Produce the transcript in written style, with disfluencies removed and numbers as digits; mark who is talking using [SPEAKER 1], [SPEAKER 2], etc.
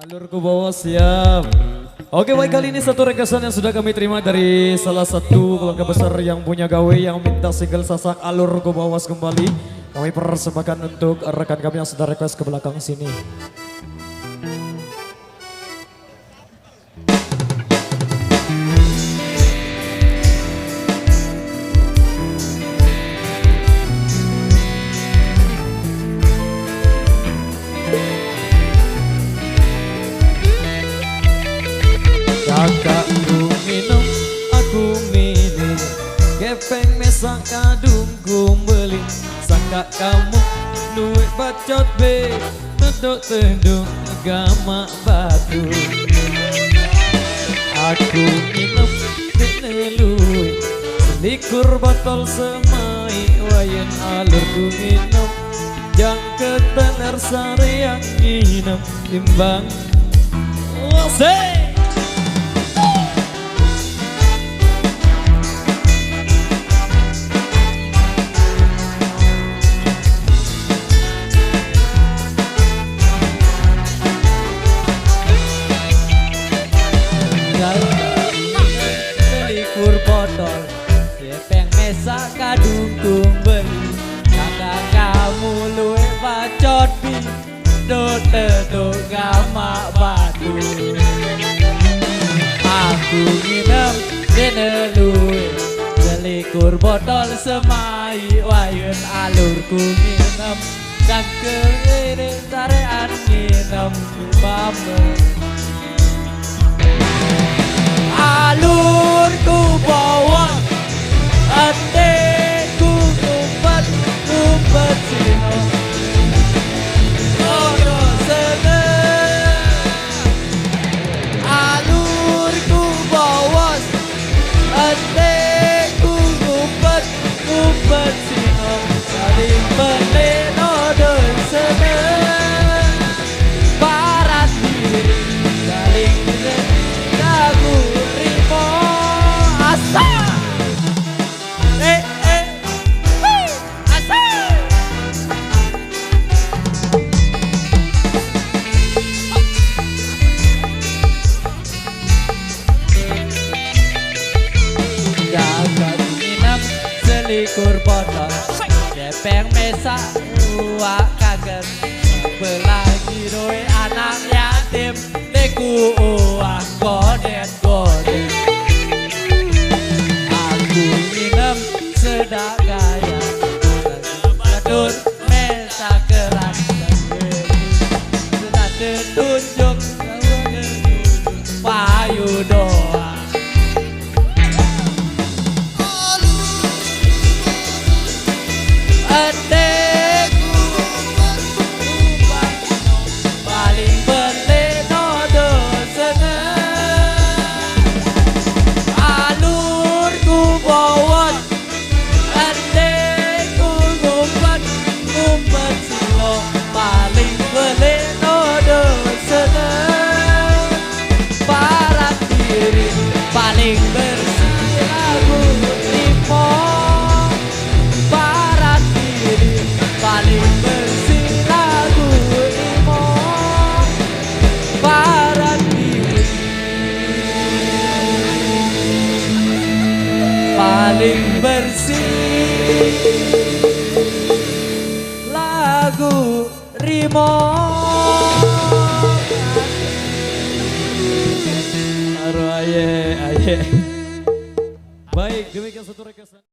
[SPEAKER 1] Alurku bawa siap. Oke, baik, kali ini satu requestan yang sudah kami terima dari salah satu keluarga besar yang punya gawe yang minta single Sasak Alurku Bawas kembali. Kami persembahkan untuk rekan kami yang sudah request ke belakang sini. Kakakku minum, aku minum, gepeng mesak kadungku beli. Sangka kamu duit bacot be, tenduk-tenduk agama batu. Aku minum, nelui, selikur botol semai, wayan alurku minum. Jang ketener sari yang minum, timbang wasai. Selikur botol, gepeng mesak kadungku beli. Kakak kamu luwe bacot bi, do gama batu. Aku minum dene luwe, selikur botol semai, wayun alurku minum. Dan kiri tarean minum bamen. Alurku bawa, adekku ngumpet sino. Odo seneng. Alurku bawa, adekku ngumpet sino. Saling belen odo seneng. Paras diri, saling lagu rimo asa. Asa. Gagal minum selikur botol, gepeng mesak uak kaget. Belagi doe anak yatim, deku uak godet. Aku minum sedak gaya, badut mesak keras. Sudah tunjuk payu doa. Adekku paling beleno do seneng. Alurku bawa, adekku ngumpet silo. Paling beleno do seneng. Parat diri paling bersih lagu limo. Paling bersih lagu limo. Parat diri paling bersih lagu rimo. Aye. Baik, demikian satu requestan.